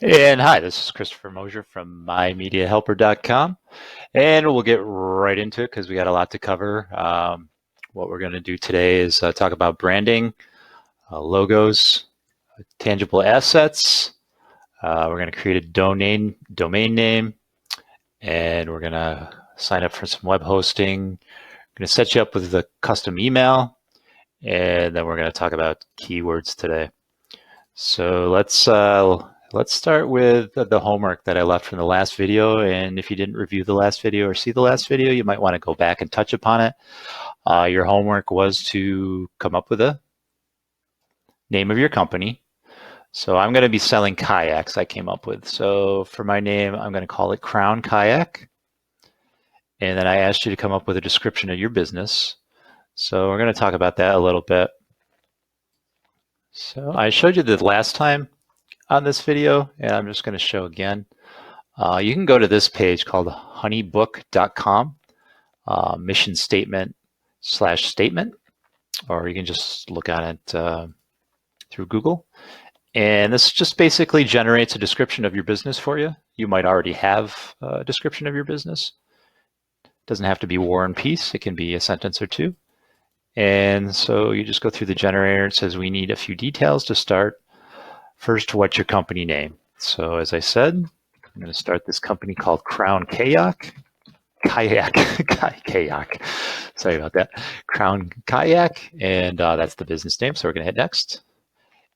And hi, this is Christopher Mosier from MyMediaHelper.com, and we'll get right into it because we got a lot to cover. What we're going to do today is talk about branding, logos, tangible assets. We're going to create a domain name, and we're going to sign up for some web hosting. We're going to set you up with a custom email, and then we're going to talk about keywords today. So let's start with the homework that I left from the last video. And if you didn't review the last video or see the last video, you might want to go back and touch upon it. Your homework was to come up with a name of your company. So I'm going to be selling kayaks I came up with. So for my name, I'm going to call it Crown Kayak. And then I asked you to come up with a description of your business. So we're going to talk about that a little bit. So I showed you the last time on this video, and I'm just going to show again. You can go to this page called honeybook.com, mission statement / statement, or you can just look on it through Google. And this just basically generates a description of your business for you. You might already have a description of your business. It doesn't have to be War and Peace. It can be a sentence or two. And so you just go through the generator. It says we need a few details to start. First, what's your company name? So as I said, I'm going to start this company called Crown Kayak. Kayak. Sorry about that. Crown Kayak, and that's the business name. So we're going to hit next.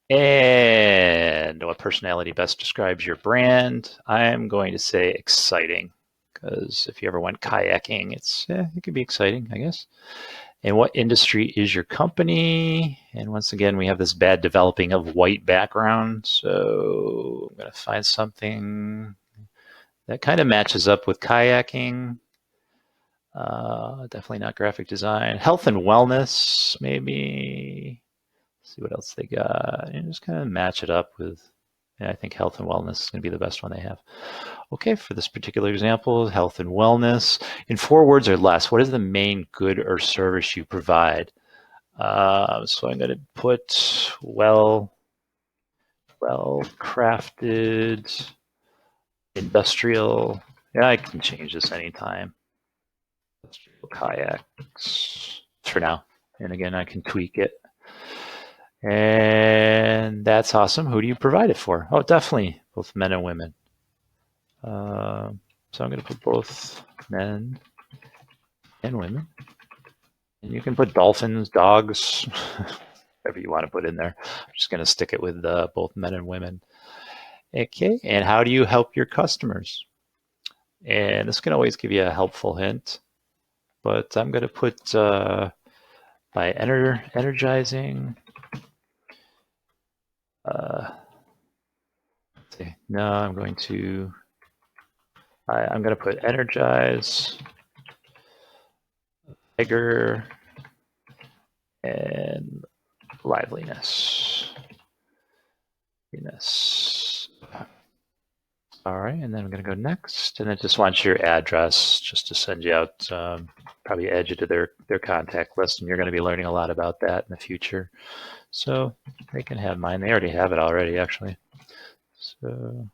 And what personality best describes your brand? I'm going to say exciting, because if you ever went kayaking, it can be exciting, I guess. And what industry is your company? And once again, we have this bad developing of white background. So I'm going to find something that kind of matches up with kayaking. Definitely not graphic design. Health and wellness, maybe. Let's see what else they got. And just kind of match it up with, I think health and wellness is going to be the best one they have. Okay, for this particular example, health and wellness. In 4 words or less, what is the main good or service you provide? So I'm going to put well-crafted, industrial. Yeah, I can change this anytime. Industrial kayaks for now. And again, I can tweak it. And that's awesome. Who do you provide it for? Oh, definitely both men and women. So I'm going to put both men and women. And you can put dolphins, dogs, whatever you want to put in there. I'm just going to stick it with both men and women. Okay, and how do you help your customers? And this can always give you a helpful hint, but I'm going to put by energizing. Let's see. No, I'm going to put energize, vigor, and liveliness. All right, and then I'm going to go next, and it just wants your address just to send you out, probably add you to their contact list, and you're going to be learning a lot about that in the future. So they can have mine. They already have it already, actually. So I'll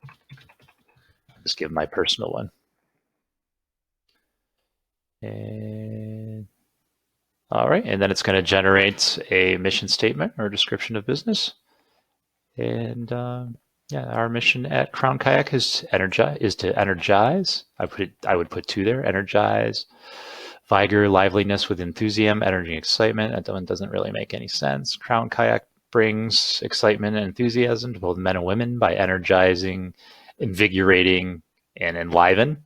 just give them my personal one. And all right, and then it's going to generate a mission statement or description of business. And yeah, our mission at Crown Kayak is to energize. I would put 2 there: energize, vigor, liveliness with enthusiasm, energy, excitement. That one doesn't really make any sense. Crown Kayak brings excitement and enthusiasm to both men and women by energizing, invigorating, and enliven.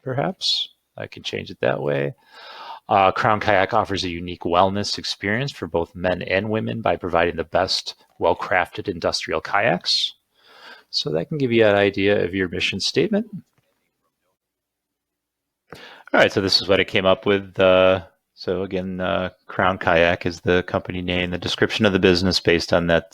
Perhaps I can change it that way. Crown Kayak offers a unique wellness experience for both men and women by providing the best well-crafted industrial kayaks. So that can give you an idea of your mission statement. All right, so this is what I came up with. So again, Crown Kayak is the company name. The description of the business based on that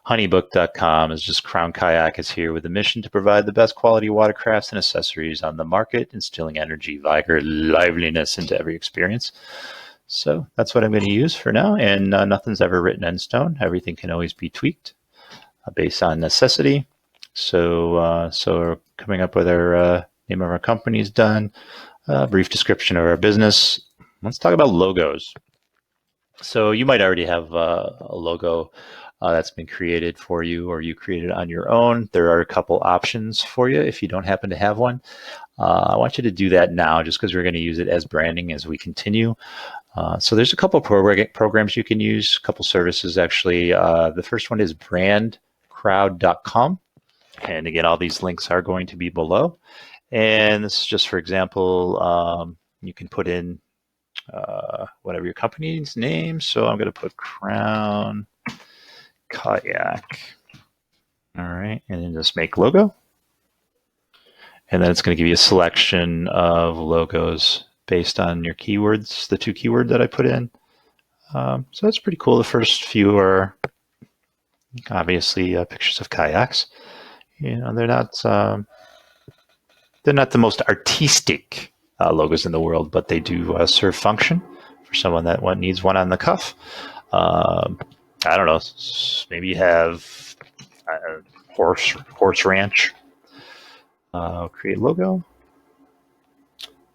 honeybook.com is just Crown Kayak is here with a mission to provide the best quality watercrafts and accessories on the market, instilling energy, vigor, liveliness into every experience. So that's what I'm going to use for now, and nothing's ever written in stone. Everything can always be tweaked based on necessity. So we're coming up with our name of our company is done. Brief description of our business. Let's talk about logos. So you might already have a logo that's been created for you, or you created on your own. There are a couple options for you if you don't happen to have one. I want you to do that now, just because we're going to use it as branding as we continue. So there's a couple programs you can use, a couple services actually. The first one is brandcrowd.com. And again, all these links are going to be below. And this is just for example, you can put in whatever your company's name. So I'm going to put Crown Kayak. All right, and then just make logo. And then it's going to give you a selection of logos based on your keywords, the 2 keywords that I put in. So that's pretty cool. The first few are obviously pictures of kayaks. You know, they're not the most artistic logos in the world, but they do serve function for someone that needs one on the cuff. I don't know, maybe you have a horse ranch. Create logo,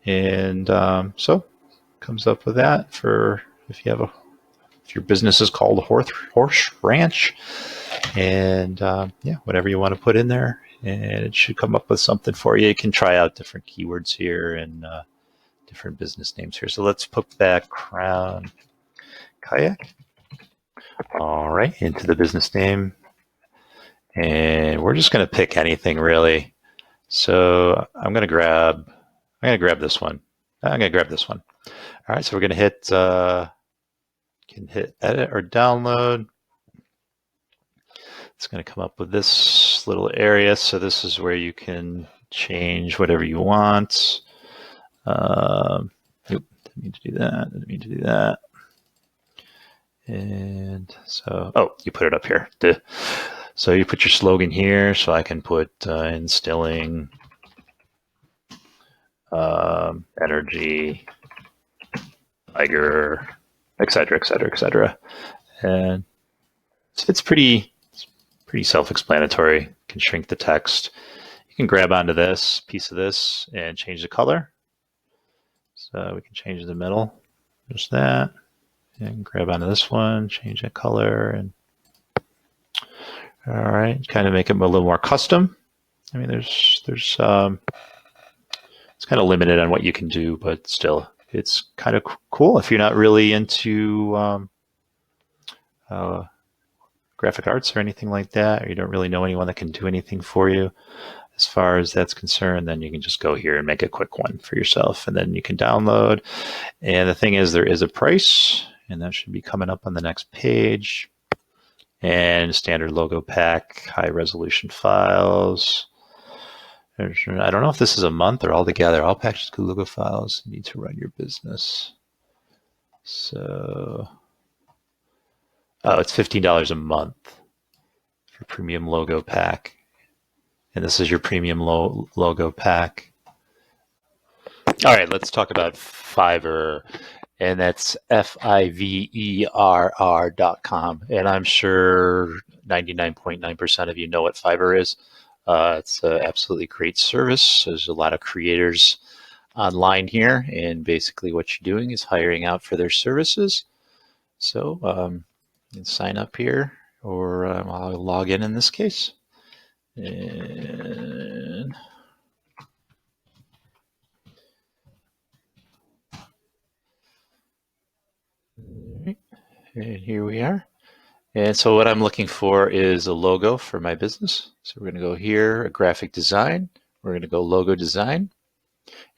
and so comes up with that for if your business is called horse ranch, and yeah, whatever you want to put in there, and it should come up with something for you. You can try out different keywords here and different business names here. So let's put back Crown Kayak. All right, into the business name, and we're just going to pick anything really. So I'm going to grab this one. I'm going to grab this one. All right, so we're going to hit edit or download. It's going to come up with this little area. So this is where you can change whatever you want. Didn't mean to do that. Didn't mean to do that. And so, you put it up here. So you put your slogan here. So I can put instilling energy, tiger, etc., etc., etc. And it's pretty self-explanatory. You can shrink the text. You can grab onto this piece of this and change the color. So we can change the middle, just that, and grab onto this one, change that color, and all right, kind of make it a little more custom. I mean, there's it's kind of limited on what you can do, but still, it's kind of cool if you're not really into graphic arts or anything like that, or you don't really know anyone that can do anything for you as far as that's concerned. Then you can just go here and make a quick one for yourself, and then you can download. And the thing is, there is a price, and that should be coming up on the next page. And standard logo pack, high resolution files. I don't know if this is a month or altogether. All packages with logo files need to run your business. So, it's $15 a month for premium logo pack. And this is your premium logo pack. All right, let's talk about Fiverr. And that's Fiverr.com. And I'm sure 99.9% of you know what Fiverr is. It's an absolutely great service. There's a lot of creators online here, and basically what you're doing is hiring out for their services. So you can sign up here, or I'll log in this case. And here we are. And so what I'm looking for is a logo for my business. So we're going to go here, a graphic design. We're going to go logo design.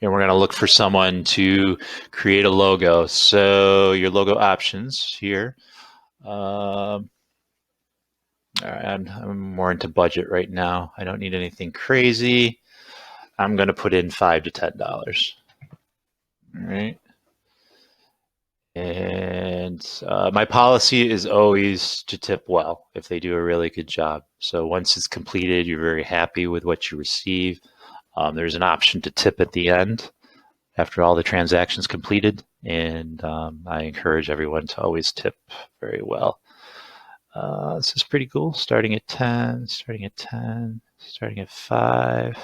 And we're going to look for someone to create a logo. So your logo options here. All right, I'm more into budget right now. I don't need anything crazy. I'm going to put in $5 to $10. All right. And my policy is always to tip well if they do a really good job. So once it's completed, you're very happy with what you receive. There's an option to tip at the end after all the transactions completed. And I encourage everyone to always tip very well. This is pretty cool. Starting at 10. starting at 5.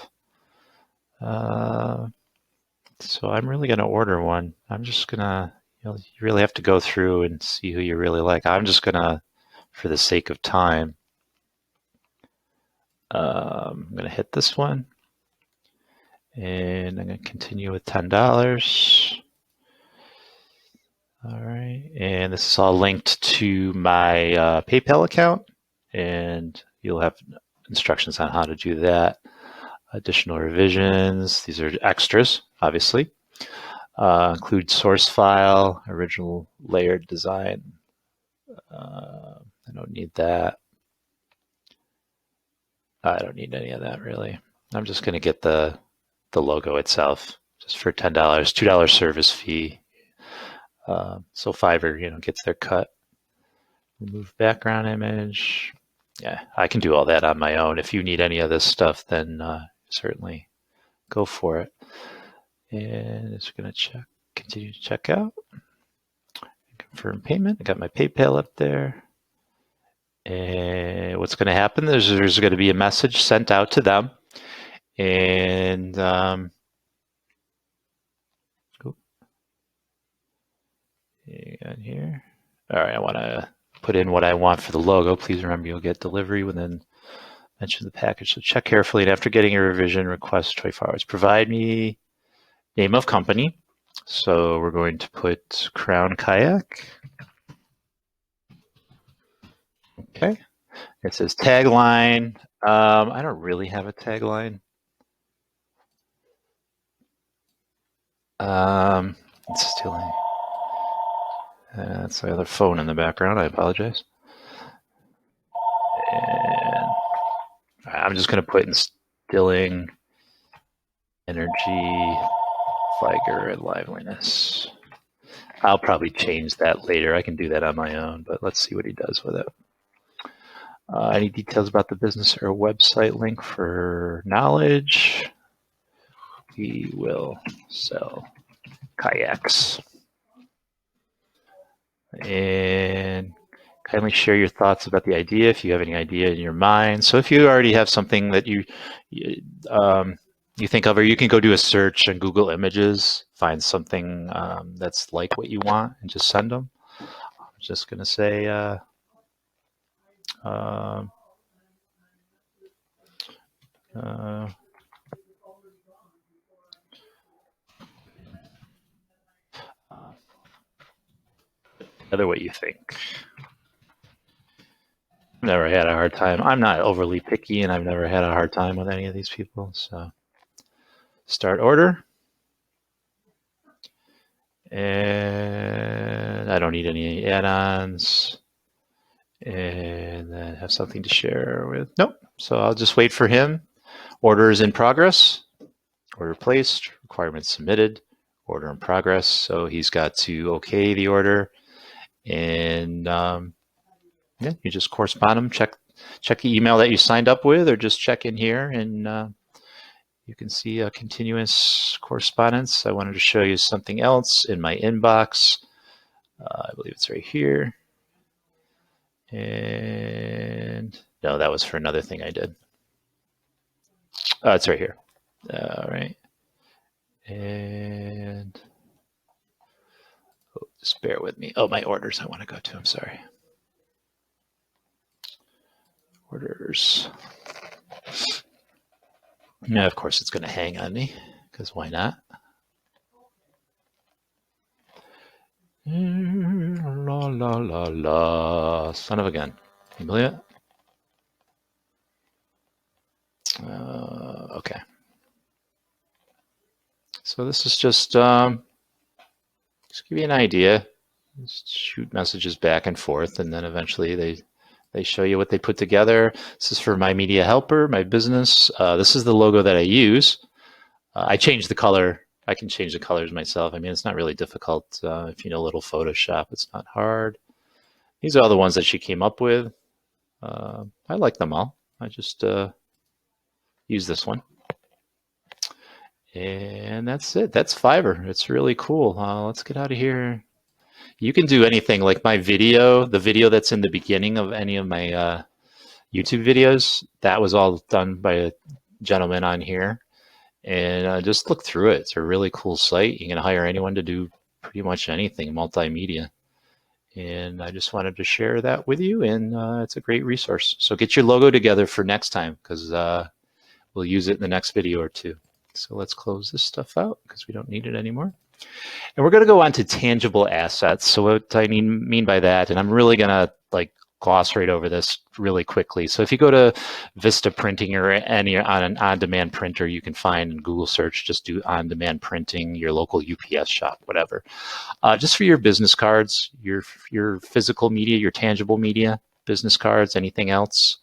So I'm really going to order one. I'm just going to, you really have to go through and see who you really like. I'm just going to, for the sake of time, I'm going to hit this one. And I'm going to continue with $10. All right. And this is all linked to my PayPal account. And you'll have instructions on how to do that. Additional revisions. These are extras, obviously. Include source file, original layered design. I don't need that. I don't need any of that, really. I'm just going to get the logo itself, just for $10, $2 service fee. So Fiverr, gets their cut. Remove background image. Yeah, I can do all that on my own. If you need any of this stuff, then certainly go for it. And it's going to continue to check out. Confirm payment. I got my PayPal up there. And what's going to happen is there's going to be a message sent out to them. And hang on here. All right, I want to put in what I want for the logo. Please remember you'll get delivery within mention the package. So check carefully, and after getting a revision, request 24 hours. Provide me name of company. So we're going to put Crown Kayak. Okay. It says tagline. I don't really have a tagline. It's stealing. That's the other phone in the background. I apologize. And I'm just going to put instilling energy, vigor, and liveliness. I'll probably change that later. I can do that on my own, but let's see what he does with it. Any details about the business or website link for knowledge? We will sell kayaks. And kindly share your thoughts about the idea if you have any idea in your mind. So if you already have something that you think of, or you can go do a search on Google Images, find something that's like what you want, and just send them. I'm just going to say other what you think. I've never had a hard time. I'm not overly picky, and I've never had a hard time with any of these people. So start order. And I don't need any add-ons. And then have something to share with. Nope. So I'll just wait for him. Order is in progress. Order placed. Requirements submitted. Order in progress. So he's got to okay the order. And yeah, you just correspond them. Check the email that you signed up with, or just check in here, and you can see a continuous correspondence. I wanted to show you something else in my inbox. I believe it's right here. And no, that was for another thing I did. It's right here. All right. And just bear with me. Oh, my orders I want to go to. I'm sorry. Orders. Now, of course, it's going to hang on me, because why not? La, la, la, la. Son of a gun. Can you believe it? Okay. So this is just give you an idea. Just shoot messages back and forth, and then eventually they show you what they put together. This is for my media helper, my business. This is the logo that I use. I changed the color. I can change the colors myself. I mean, it's not really difficult. If you know a little Photoshop, it's not hard. These are all the ones that she came up with. I like them all. I just use this one. And that's it. That's Fiverr. It's really cool. Let's get out of here. You can do anything like my video, the video that's in the beginning of any of my YouTube videos. That was all done by a gentleman on here. And just look through it. It's a really cool site. You can hire anyone to do pretty much anything multimedia. And I just wanted to share that with you, and it's a great resource. So get your logo together for next time, because we'll use it in the next video or two. So let's close this stuff out because we don't need it anymore. And we're going to go on to tangible assets. So what I mean by that, and I'm really going to gloss right over this really quickly. So if you go to Vista Printing or any on an on-demand printer, you can find in Google search, just do on-demand printing, your local UPS shop, whatever. Just for your business cards, your physical media, your tangible media, business cards, anything else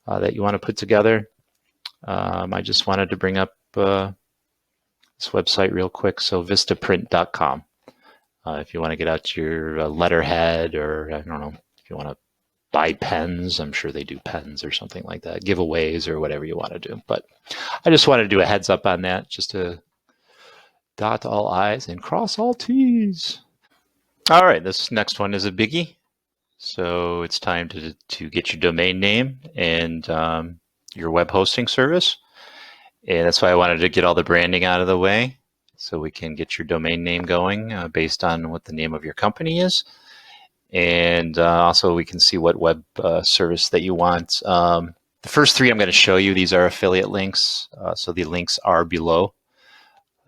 that you want to put together. I just wanted to bring up this website real quick. So vistaprint.com. If you want to get out your letterhead, or I don't know, if you want to buy pens, I'm sure they do pens or something like that, giveaways or whatever you want to do. But I just wanted to do a heads up on that, just to dot all I's and cross all T's. All right, this next one is a biggie. So it's time to get your domain name and your web hosting service. And that's why I wanted to get all the branding out of the way, so we can get your domain name going based on what the name of your company is. And also we can see what web service that you want. The first three I'm going to show you, these are affiliate links. So the links are below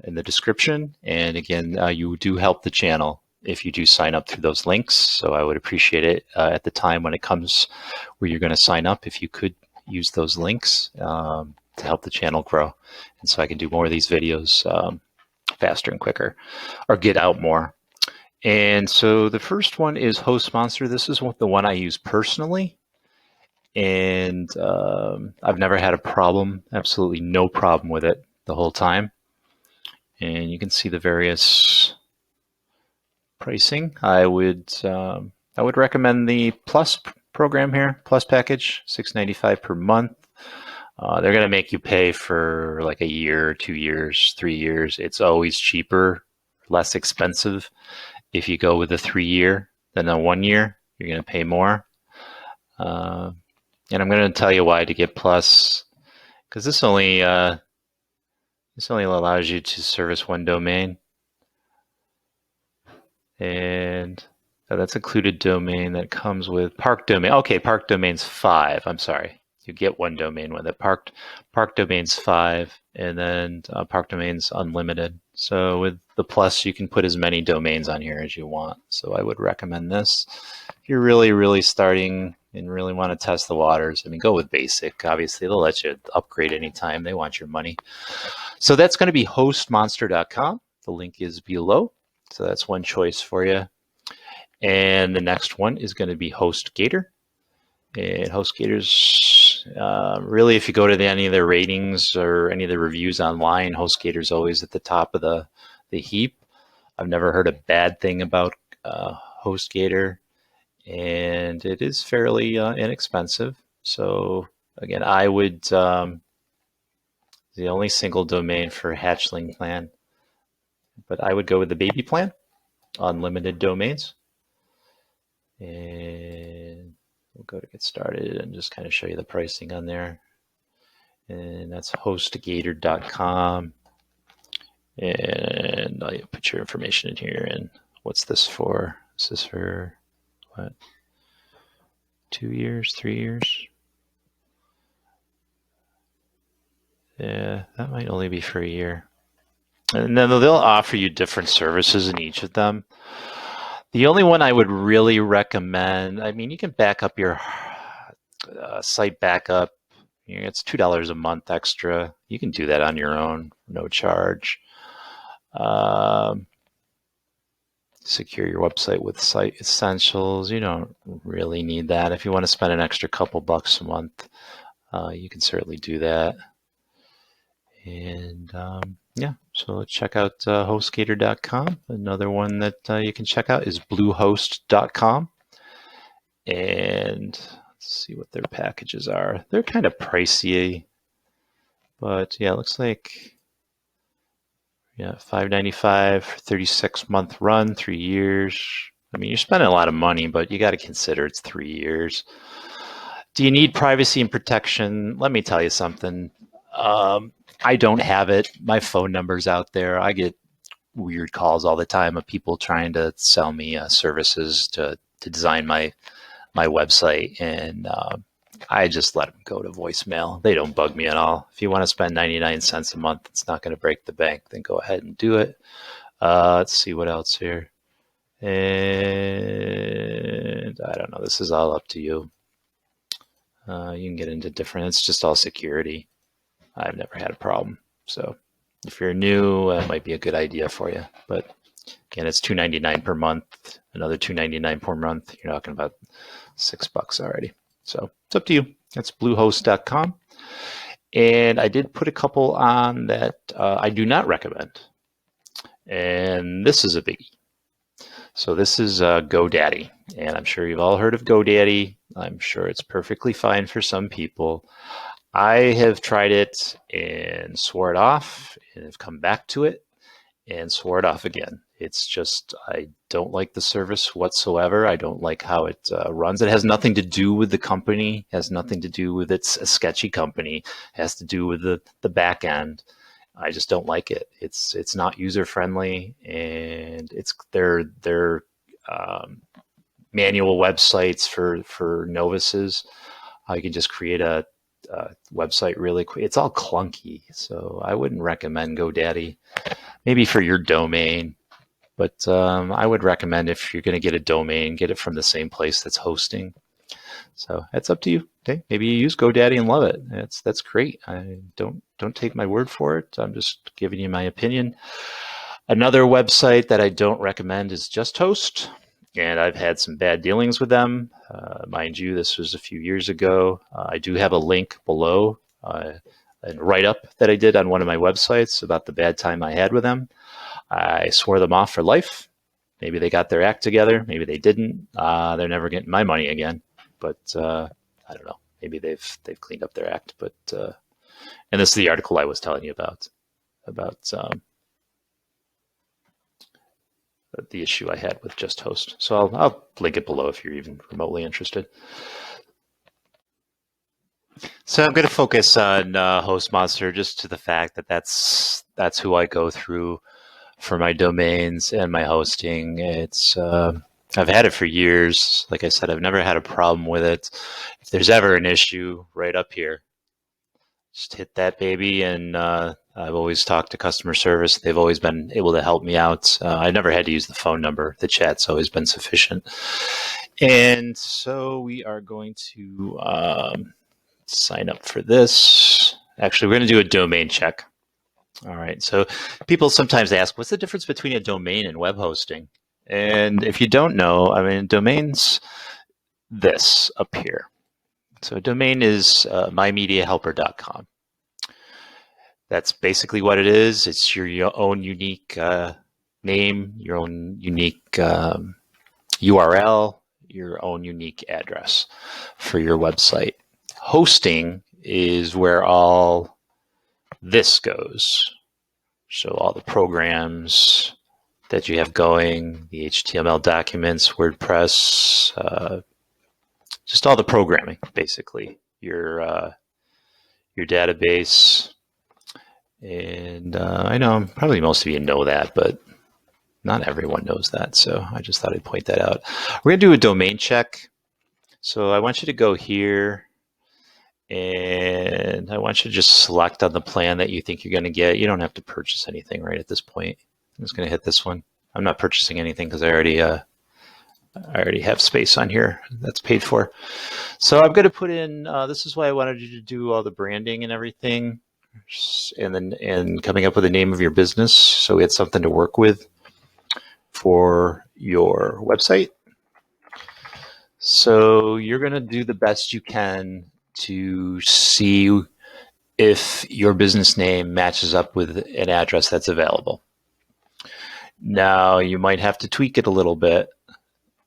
in the description. And again, you do help the channel if you do sign up through those links. So I would appreciate it at the time when it comes where you're going to sign up, if you could use those links to help the channel grow. And so I can do more of these videos faster and quicker, or get out more. And so the first one is HostMonster. This is the one I use personally. And I've never had a problem, absolutely no problem with it the whole time. And you can see the various pricing. I would recommend the Plus program here, Plus package, $6.95 per month. They're going to make you pay for like a year, 2 years, 3 years. It's always cheaper, less expensive if you go with a 3 year than a 1 year. You're going to pay more. And I'm going to tell you why to get Plus, because this only allows you to service one domain. And that's included domain that comes with Park domain. Okay, Park domain's 5. I'm sorry. You get one domain with it. Park domain's 5, and then Park domain's unlimited. So with the Plus, you can put as many domains on here as you want. So I would recommend this. If you're really, really starting and really want to test the waters, I mean, go with basic. Obviously, they'll let you upgrade anytime. They want your money. So that's going to be hostmonster.com. The link is below. So that's one choice for you. And the next one is going to be HostGator. And HostGator's really, if you go to any of their ratings or any of the reviews online, HostGator's always at the top of the heap. I've never heard a bad thing about HostGator, and it is fairly inexpensive. So again, I would the only single domain for hatchling plan, but I would go with the baby plan, unlimited domains. And we'll go to get started and just kind of show you the pricing on there. And that's hostgator.com. And I'll put your information in here. And what's this for? Is this for what? 2 years, 3 years? Yeah, that might only be for a year. And then they'll offer you different services in each of them. The only one I would really recommend, I mean, you can back up your site backup. It's $2 a month extra. You can do that on your own, no charge. Secure your website with Site Essentials. You don't really need that. If you want to spend an extra couple bucks a month, you can certainly do that. And yeah, so check out hostgator.com. Another one that you can check out is bluehost.com. And let's see what their packages are. They're kind of pricey, but yeah, it looks like $5.95 for 36-month run, 3 years. I mean, you're spending a lot of money, but you got to consider it's 3 years. Do you need privacy and protection? Let me tell you something. I don't have it. My phone number's out there. I get weird calls all the time of people trying to sell me services to design my website, and I just let them go to voicemail. They don't bug me at all. If you want to spend 99 cents a month, it's not going to break the bank, then go ahead and do it. Let's see what else here. And I don't know. This is all up to you. You can get into different, it's just all security. I've never had a problem. So if you're new, it might be a good idea for you. But again, it's $2.99 per month, another $2.99 per month. You're talking about $6 already. So it's up to you. That's bluehost.com. And I did put a couple on that I do not recommend. And this is a biggie. So this is GoDaddy. And I'm sure you've all heard of GoDaddy. I'm sure it's perfectly fine for some people. I have tried it and swore it off, and have come back to it and swore it off again. It's just, I don't like the service whatsoever. I don't like how it runs. It has nothing to do with the company, has nothing to do with it's a sketchy company, it has to do with the back end. I just don't like it. It's not user friendly, and it's their manual websites for novices. You can just create a website really quick. It's all clunky, so I wouldn't recommend GoDaddy. Maybe for your domain, but I would recommend if you're going to get a domain, get it from the same place that's hosting. So that's up to you. Okay, maybe you use GoDaddy and love it. That's great. I don't take my word for it. I'm just giving you my opinion. Another website that I don't recommend is JustHost, and I've had some bad dealings with them. Mind you, this was a few years ago. I do have a link below, a write-up that I did on one of my websites about the bad time I had with them. I swore them off for life. Maybe they got their act together. Maybe they didn't. They're never getting my money again. But I don't know. Maybe they've cleaned up their act. But and this is the article I was telling you about the issue I had with JustHost. So I'll link it below if you're even remotely interested. So I'm going to focus on HostMonster just to the fact that that's who I go through for my domains and my hosting. It's I've had it for years. Like I said, I've never had a problem with it. If there's ever an issue, right up here, just hit that baby, and I've always talked to customer service. They've always been able to help me out. I never had to use the phone number. The chat's always been sufficient. And so we are going to sign up for this. Actually, we're going to do a domain check. All right. So people sometimes ask, what's the difference between a domain and web hosting? And if you don't know, I mean, domain's this up here. So a domain is mymediahelper.com. That's basically what it is. It's your own unique name, your own unique URL, your own unique address for your website. Hosting is where all this goes. So all the programs that you have going, the HTML documents, WordPress, just all the programming, basically, your database. And I know probably most of you know that, but not everyone knows that. So I just thought I'd point that out. We're going to do a domain check. So I want you to go here, and I want you to just select on the plan that you think you're going to get. You don't have to purchase anything right at this point. I'm just going to hit this one. I'm not purchasing anything because I already have space on here that's paid for. So I'm going to put in, this is why I wanted you to do all the branding and everything, and coming up with the name of your business, so we had something to work with for your website. So you're going to do the best you can to see if your business name matches up with an address that's available. Now, you might have to tweak it a little bit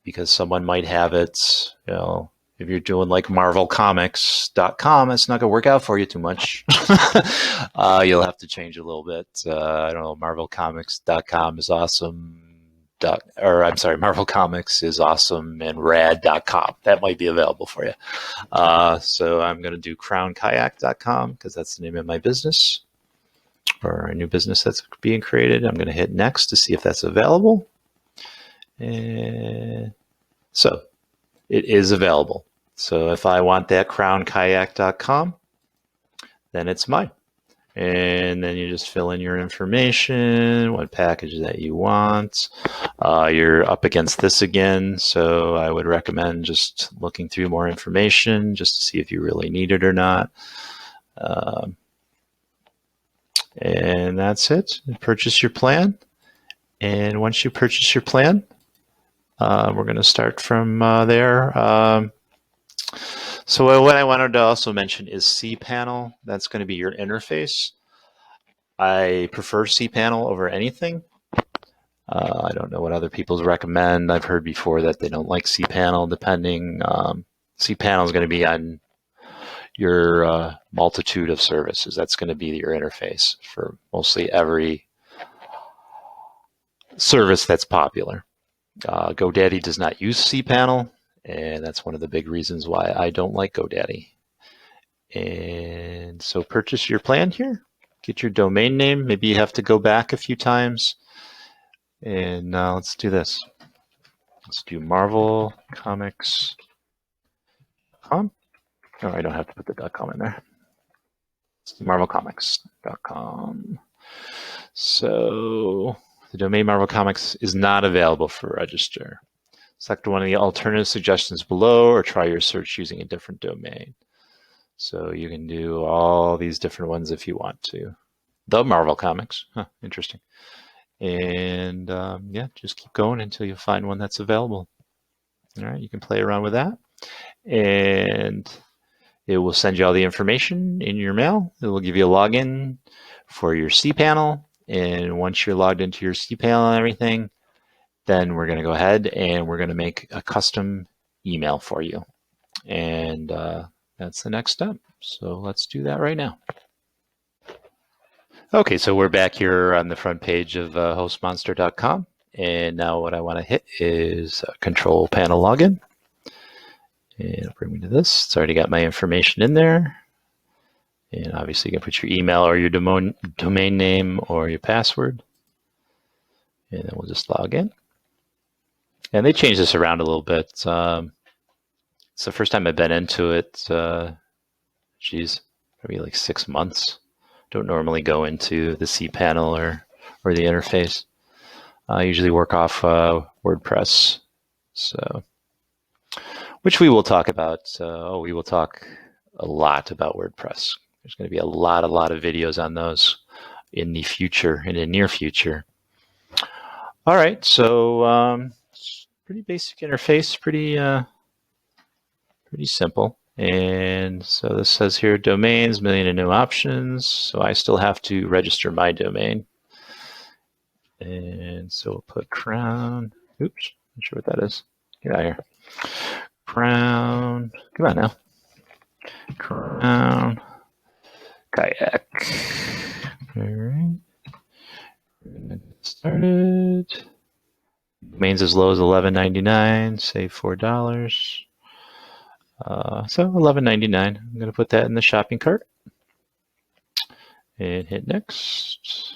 because someone might have it, you know, if you're doing like marvelcomics.com, it's not going to work out for you too much. You'll have to change a little bit. I don't know, marvelcomics.com is awesome. Marvel Comics is awesome and rad.com. That might be available for you. So I'm going to do crownkayak.com because that's the name of my business or a new business that's being created. I'm going to hit next to see if that's available. And so it is available. So if I want that crownkayak.com, then it's mine. And then you just fill in your information, what package that you want. You're up against this again, so I would recommend just looking through more information just to see if you really need it or not. And that's it. Purchase your plan. And once you purchase your plan, we're going to start from there. So what I wanted to also mention is cPanel. That's going to be your interface. I prefer cPanel over anything. I don't know what other people recommend. I've heard before that they don't like cPanel, depending. cPanel is going to be on your multitude of services. That's going to be your interface for mostly every service that's popular. GoDaddy does not use cPanel, and that's one of the big reasons why I don't like GoDaddy. And so purchase your plan here. Get your domain name. Maybe you have to go back a few times. And let's do this. Let's do marvelcomics.com. Oh, I don't have to put the .com in there. Let's do marvelcomics.com. So the domain Marvel Comics is not available for register. Select one of the alternative suggestions below or try your search using a different domain. So you can do all these different ones if you want to. The Marvel Comics. Huh, interesting. And yeah, just keep going until you find one that's available. All right, you can play around with that. And it will send you all the information in your mail. It will give you a login for your cPanel. And once you're logged into your cPanel and everything, then we're going to go ahead and we're going to make a custom email for you. And that's the next step. So let's do that right now. Okay, so we're back here on the front page of hostmonster.com. And now what I want to hit is control panel login. And it'll bring me to this. It's already got my information in there. And obviously you can put your email or your domain name or your password. And then we'll just log in. And they changed this around a little bit. It's the first time I've been into it. Geez, maybe like 6 months. Don't normally go into the cPanel or the interface. I usually work off WordPress. So, which we will talk about. We will talk a lot about WordPress. There's going to be a lot of videos on those in the future, in the near future. All right, so pretty basic interface, pretty simple. And so this says here, domains, million and new options. So I still have to register my domain. And so we'll put crown. Oops, not sure what that is. Get out of here. Crown. Come on now. Crown. Kayak. All right. Started. Domains as low as $11.99. Save $4. So $11.99. I'm going to put that in the shopping cart and hit next.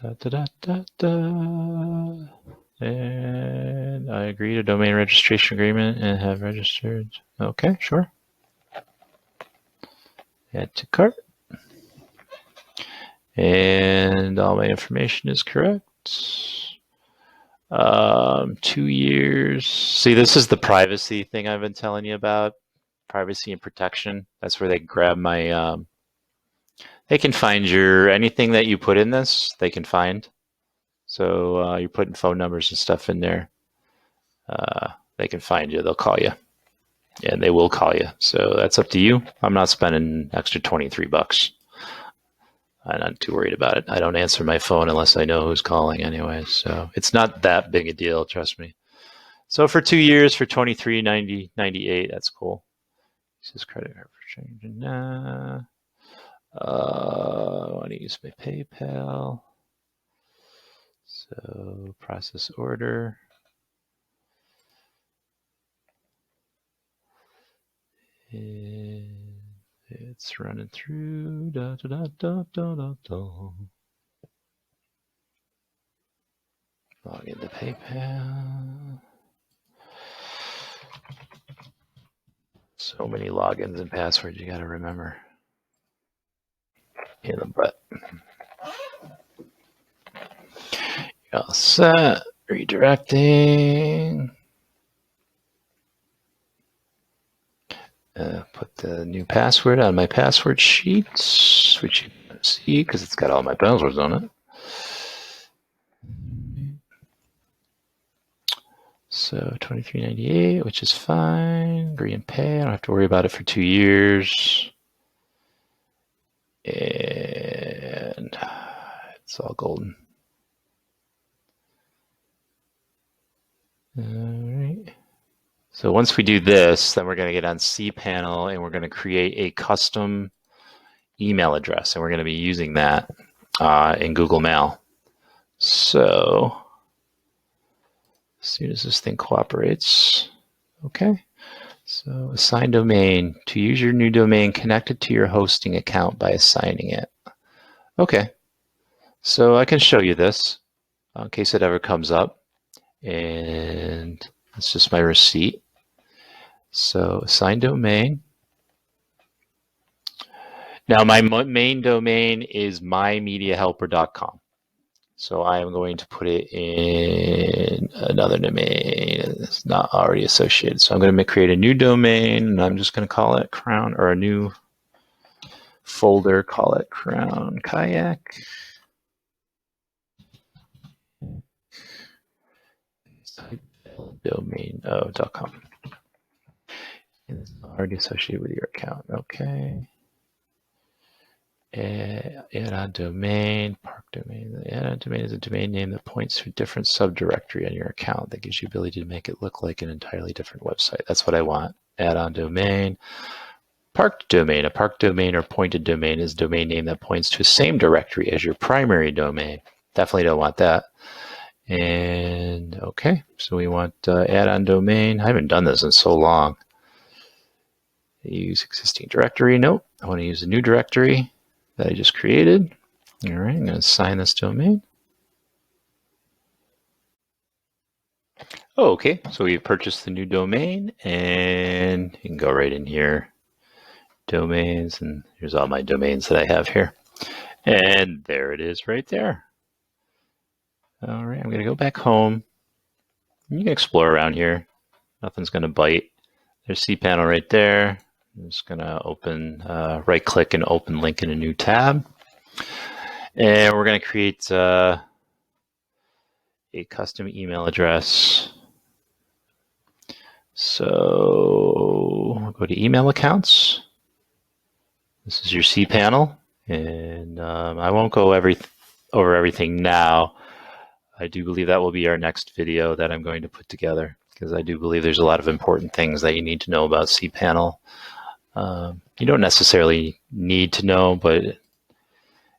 And I agree to domain registration agreement and have registered. Okay, sure. Add to cart. And all my information is correct. 2 years. See, this is the privacy thing I've been telling you about. Privacy and protection. That's where they grab my, they can find anything that you put in this, they can find. So you're putting phone numbers and stuff in there. They can find you, they'll call you. And they will call you. So that's up to you. I'm not spending extra $23. I'm not too worried about it. I don't answer my phone unless I know who's calling anyway. So it's not that big a deal, trust me. So for 2 years, for $23.98, that's cool. This is credit card for changing. I want to use my PayPal. So process order. And it's running through. Da, da, da, da, da, da, da. Log into PayPal. So many logins and passwords you got to remember. In the butt. All set. Redirecting. Put the new password on my password sheet, which you can see because it's got all my passwords on it. So $23.98, which is fine. Agree and pay. I don't have to worry about it for 2 years. And it's all golden. All right. So once we do this, then we're going to get on cPanel and we're going to create a custom email address, and we're going to be using that in Google Mail. So as soon as this thing cooperates, okay. So assign domain. To use your new domain, connect it to your hosting account by assigning it. Okay. So I can show you this in case it ever comes up. And it's just my receipt. So assign domain. Now my main domain is mymediahelper.com. So I am going to put it in another domain that's not already associated. So I'm going to create a new domain, and I'm just going to call it Crown, or a new folder, call it Crown Kayak. Domain.com. And it's already associated with your account. Okay. Add on domain, park domain. Add on domain is a domain name that points to a different subdirectory on your account that gives you the ability to make it look like an entirely different website. That's what I want. Add on domain. Parked domain. A parked domain or pointed domain is a domain name that points to the same directory as your primary domain. Definitely don't want that. And okay, so we want add on domain. I haven't done this in so long. Use existing directory. Nope. I want to use a new directory that I just created. All right, I'm going to assign this domain. Oh, okay, so we've purchased the new domain, and you can go right in here, domains, and here's all my domains that I have here. And there it is right there. All right, I'm going to go back home. You can explore around here. Nothing's going to bite. There's cPanel right there. I'm just going to open, right-click and open link in a new tab. And we're going to create a custom email address. So we'll go to email accounts. This is your cPanel. And I won't go over everything now. I do believe that will be our next video that I'm going to put together, because I do believe there's a lot of important things that you need to know about cPanel. You don't necessarily need to know, but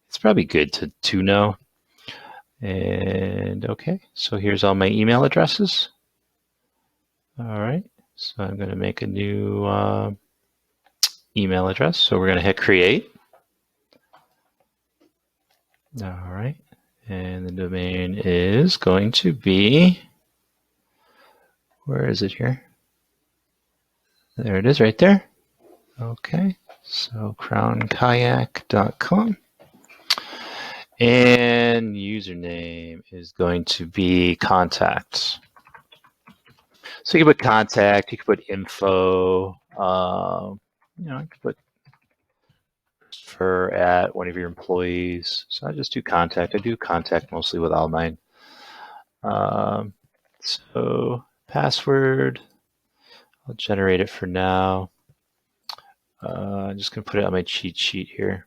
it's probably good to know. And okay, so here's all my email addresses. All right, so I'm going to make a new email address. So we're going to hit create. All right, and the domain is going to be, where is it here? There it is right there. Okay, so crownkayak.com. And username is going to be contact. So you can put contact, you can put info, you can put for at one of your employees. So I just do contact. I do contact mostly with all mine. So password, I'll generate it for now. I'm just going to put it on my cheat sheet here.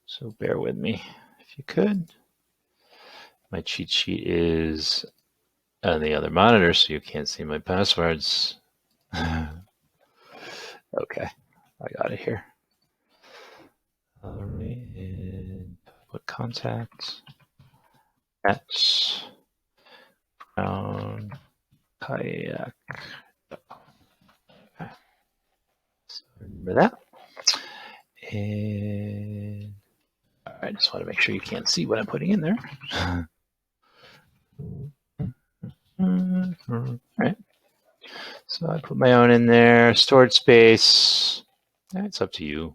So bear with me if you could. My cheat sheet is on the other monitor, so you can't see my passwords. Okay, I got it here. All right, and put contact. at Crown Kayak. Okay. So remember that. And I just want to make sure you can't see what I'm putting in there. All right. So I put my own in there. Storage space. It's up to you.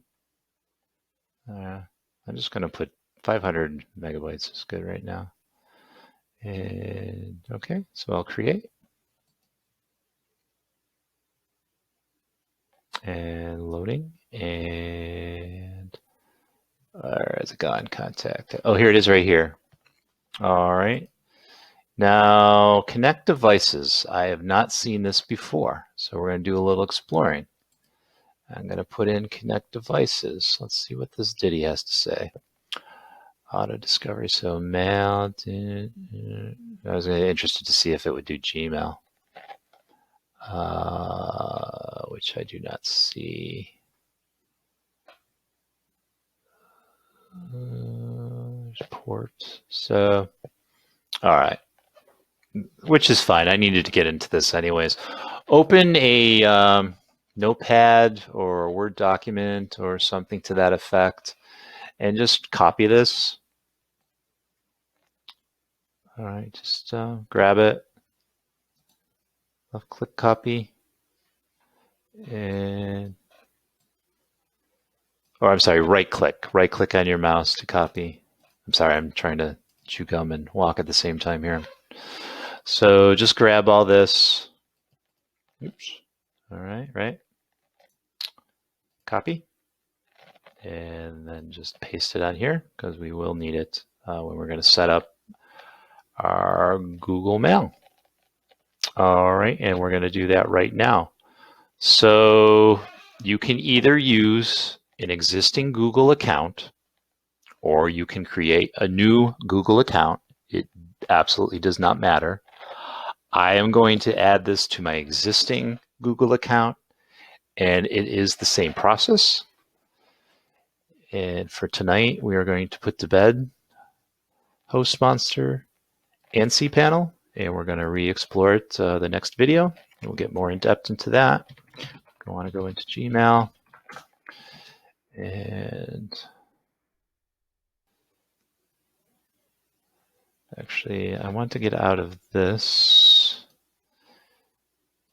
I'm just going to put 500 megabytes is good right now. And okay, so I'll create. And loading. And where has it gone? Contact. Oh, here it is right here. All right. Now, connect devices. I have not seen this before, so we're going to do a little exploring. I'm going to put in connect devices. Let's see what this ditty has to say. Auto discovery. So mail. I was interested to see if it would do Gmail, which I do not see. Port. So, all right, which is fine. I needed to get into this anyways. Open a notepad or a Word document or something to that effect, and just copy this. All right, just grab it, left click copy, and I'm sorry, right click on your mouse to copy. I'm sorry, I'm trying to chew gum and walk at the same time here. So just grab all this. Oops. All right, right. Copy. And then just paste it on here because we will need it when we're going to set up our Google Mail. All right, and we're going to do that right now. So you can either use an existing Google account or you can create a new Google account. It absolutely does not matter. I am going to add this to my existing Google account, and it is the same process. And for tonight, we are going to put to bed Host Monster and cPanel, and we're going to re-explore it the next video. We'll get more in depth into that. I want to go into Gmail, and actually, I want to get out of this.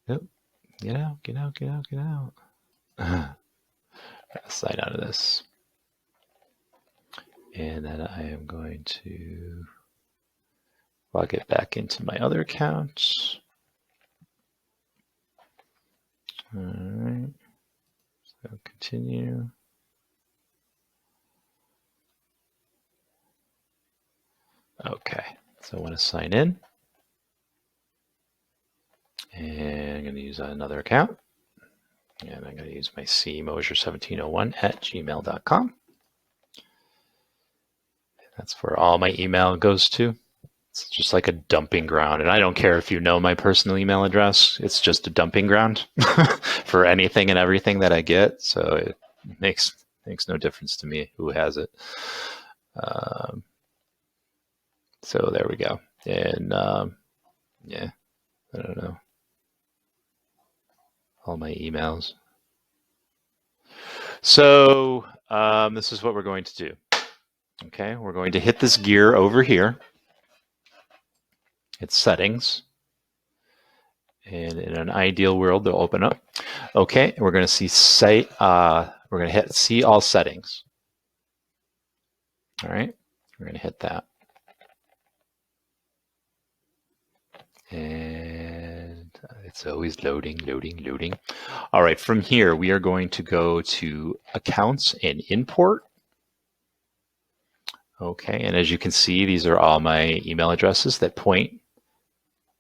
Nope. Get out, get out, get out, get out. Slide out of this. And then I am going to log it back into my other accounts. All right. So continue. Okay. So I want to sign in. And I'm going to use another account. And I'm going to use my cmosier1701@gmail.com. That's where all my email goes to. It's just like a dumping ground. And I don't care if you know my personal email address. It's just a dumping ground for anything and everything that I get. So it makes no difference to me who has it. So there we go. And yeah, I don't know. All my emails. So this is what we're going to do. Okay, we're going to hit this gear over here. It's settings. And in an ideal world, they'll open up. Okay, we're going to see we're going to hit see all settings. All right, we're going to hit that. And it's always loading, loading, loading. All right, from here, we are going to go to accounts and import. Okay, and as you can see, these are all my email addresses that point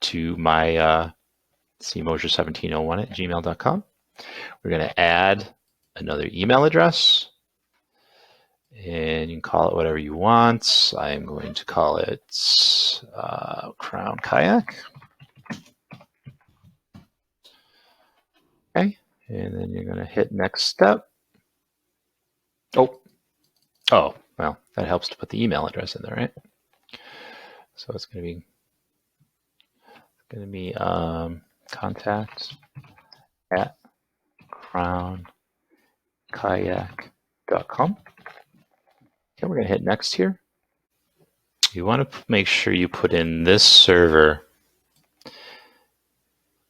to my cmosier1701@gmail.com. We're going to add another email address, and you can call it whatever you want. I'm going to call it Crown Kayak. Okay, and then you're going to hit next step. Oh, well, that helps to put the email address in there, right? So it's going to be contact at crownkayak.com. Okay, we're going to hit next here. You want to make sure you put in this server.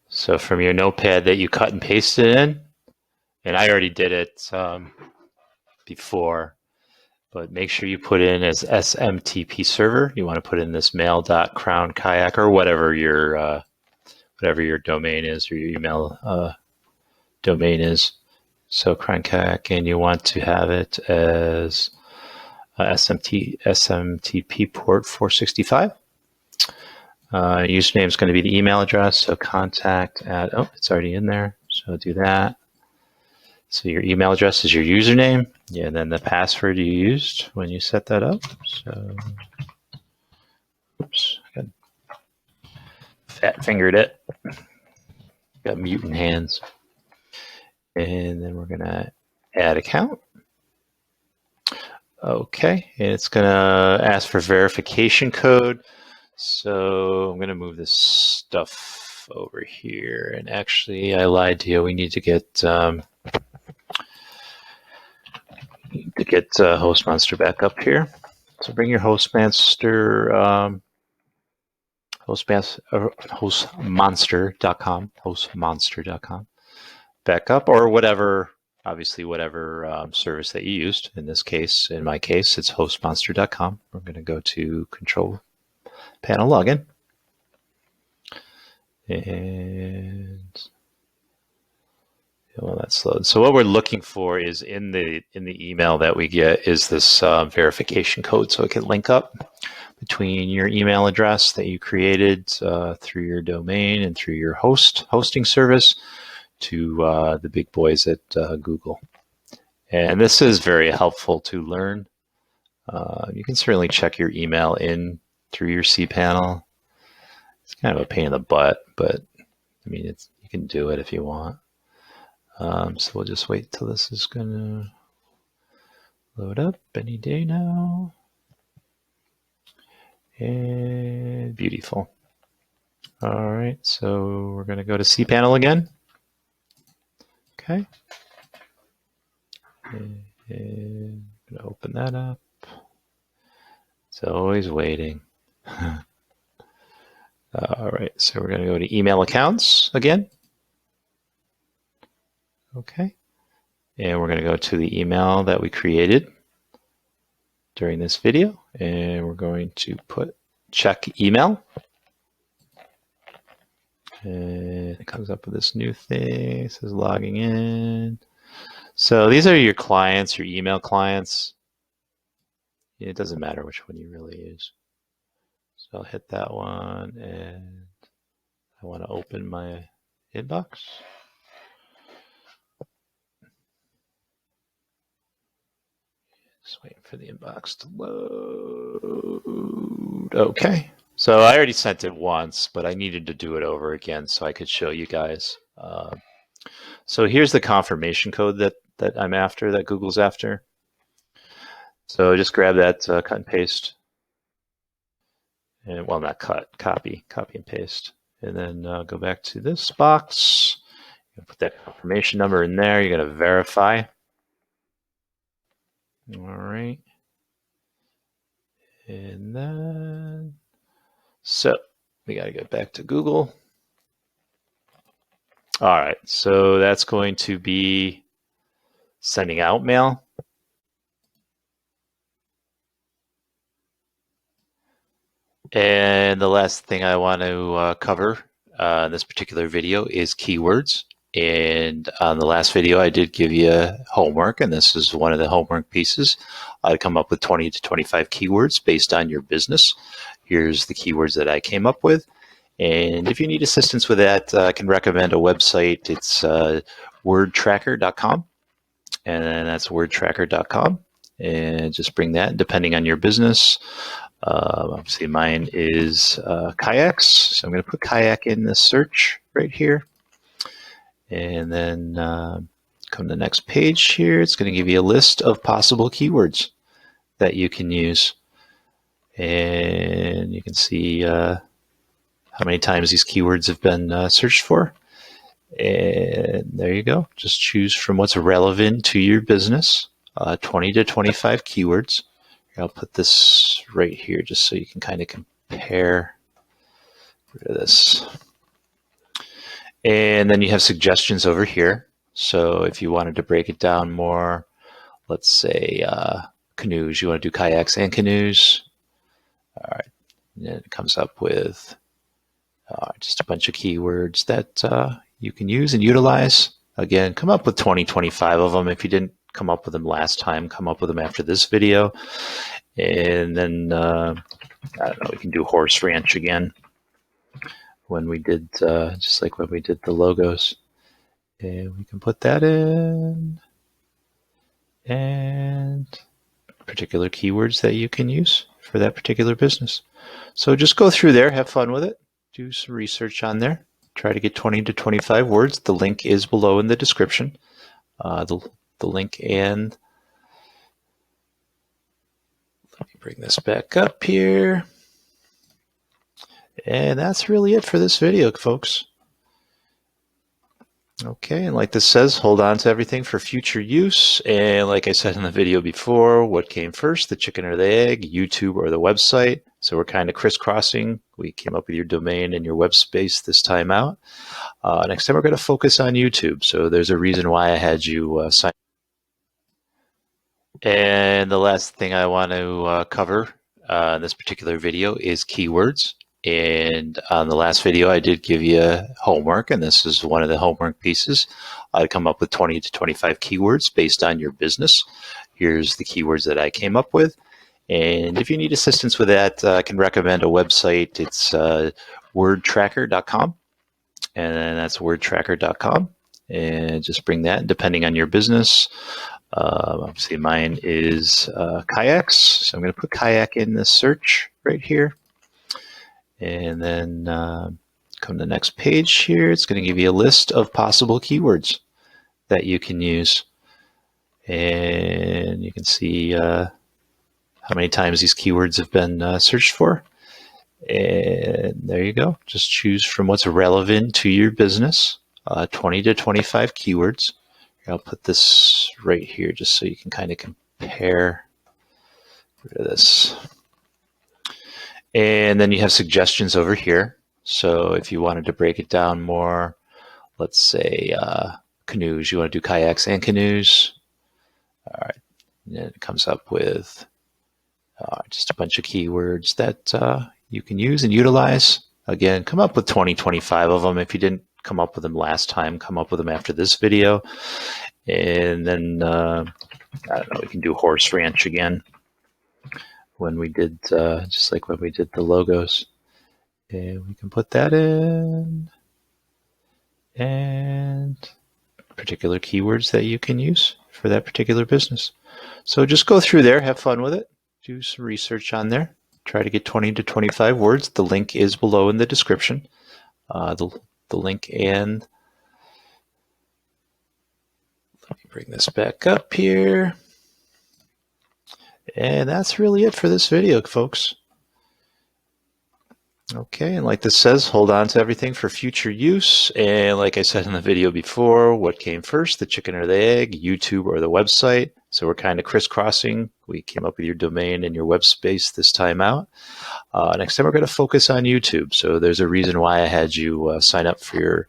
So from your notepad that you cut and pasted in, and I already did it before, but make sure you put in as SMTP server. You want to put in this mail.crownkayak or whatever your domain is or your email domain is. So Crown Kayak, and you want to have it as SMTP port 465. Username is going to be the email address, so contact at, oh, it's already in there, so do that. So your email address is your username, yeah, and then the password you used when you set that up. So, oops, I got fat fingered it. Got mutant hands. And then we're going to add account. Okay, and it's going to ask for verification code. So I'm going to move this stuff over here. And actually, I lied to you. We need to get HostMonster back up here. So bring your HostMonster, hostmonster.com back up, or whatever. Obviously, whatever service that you used. In this case, in my case, it's hostmonster.com. We're going to go to Control Panel Login. And well, that's loaded. So what we're looking for is in the email that we get is this verification code, so it can link up between your email address that you created through your domain and through your hosting service to the big boys at Google. And this is very helpful to learn. You can certainly check your email in through your cPanel. It's kind of a pain in the butt, but I mean, you can do it if you want. So we'll just wait till this is going to load up any day now. And beautiful. All right, so we're going to go to cPanel again. Okay. And I'm going to open that up. It's always waiting. All right, so we're going to go to email accounts again. Okay. And we're going to go to the email that we created during this video. And we're going to put check email. And it comes up with this new thing. It says logging in. So these are your clients, your email clients. It doesn't matter which one you really use. So I'll hit that one, and I want to open my inbox. Just waiting for the inbox to load. Okay. So I already sent it once, but I needed to do it over again so I could show you guys. So here's the confirmation code that I'm after, that Google's after. So just grab that, cut and paste. And well, not cut, copy and paste. And then go back to this box. Put that confirmation number in there. You're going to verify. All right. And then, so we got to get back to Google. All right. So that's going to be sending out mail. And the last thing I want to cover in this particular video is keywords. And on the last video, I did give you homework, and this is one of the homework pieces. I come up with 20 to 25 keywords based on your business. Here's the keywords that I came up with. And if you need assistance with that, I can recommend a website. It's wordtracker.com. And that's wordtracker.com. And just bring that, depending on your business. Obviously, mine is kayaks. So I'm going to put kayak in the search right here. And then come to the next page here. It's going to give you a list of possible keywords that you can use. And you can see how many times these keywords have been searched for. And there you go. Just choose from what's relevant to your business, 20 to 25 keywords. I'll put this right here just so you can kind of compare this. And then you have suggestions over here. So if you wanted to break it down more, let's say canoes, you want to do kayaks and canoes. All right, and then it comes up with just a bunch of keywords that you can use and utilize. Again, come up with 20, 25 of them. If you didn't come up with them last time, come up with them after this video. And then, I don't know, we can do horse ranch again when we did, just like when we did the logos. And we can put that in. And particular keywords that you can use for that particular business. So just go through there, have fun with it, do some research on there, try to get 20 to 25 words. The link is below in the description. The link, and let me bring this back up here. And that's really it for this video, folks. Okay, and like this says, hold on to everything for future use. And like I said in the video before, what came first, the chicken or the egg, YouTube or the website? So we're kind of crisscrossing. We came up with your domain and your web space this time out. Next time we're going to focus on YouTube. So there's a reason why I had you sign. And the last thing I want to cover in this particular video is keywords. And on the last video, I did give you homework, and this is one of the homework pieces. I come up with 20 to 25 keywords based on your business. Here's the keywords that I came up with. And if you need assistance with that, I can recommend a website. It's wordtracker.com. And then that's wordtracker.com. And just bring that, depending on your business. Obviously, mine is kayaks. So I'm going to put kayak in this search right here. And then come to the next page here. It's going to give you a list of possible keywords that you can use. And you can see how many times these keywords have been searched for. And there you go. Just choose from what's relevant to your business, 20 to 25 keywords. I'll put this right here just so you can kind of compare this. And then you have suggestions over here. So if you wanted to break it down more, let's say canoes, you want to do kayaks and canoes. All right, and then it comes up with just a bunch of keywords that you can use and utilize. Again, come up with 20, 25 of them. If you didn't come up with them last time, come up with them after this video. And then, I don't know, we can do horse ranch again when we did, just like when we did the logos. And we can put that in. And particular keywords that you can use for that particular business. So just go through there, have fun with it, do some research on there, try to get 20 to 25 words. The link is below in the description. The link, and let me bring this back up here. And that's really it for this video, folks. Okay, and like this says, hold on to everything for future use. And like I said in the video before, what came first, the chicken or the egg, YouTube or the website? So we're kind of crisscrossing. We came up with your domain and your web space this time out. Next time we're going to focus on YouTube. So there's a reason why I had you sign up for your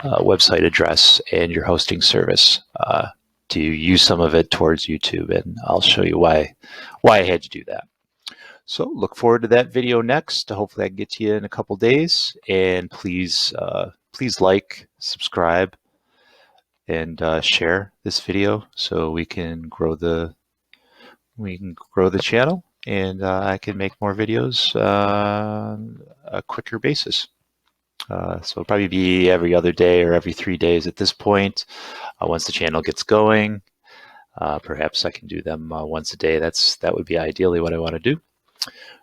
website address and your hosting service to use some of it towards YouTube. And I'll show you why I had to do that. So look forward to that video next. Hopefully I can get to you in a couple days. And please like, subscribe, and share this video so we can grow the channel, and I can make more videos on a quicker basis. So it'll probably be every other day or every 3 days at this point. Once the channel gets going, perhaps I can do them once a day. That would be ideally what I want to do.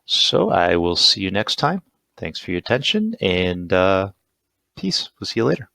So I will see you next time. Thanks for your attention, and peace. We'll see you later.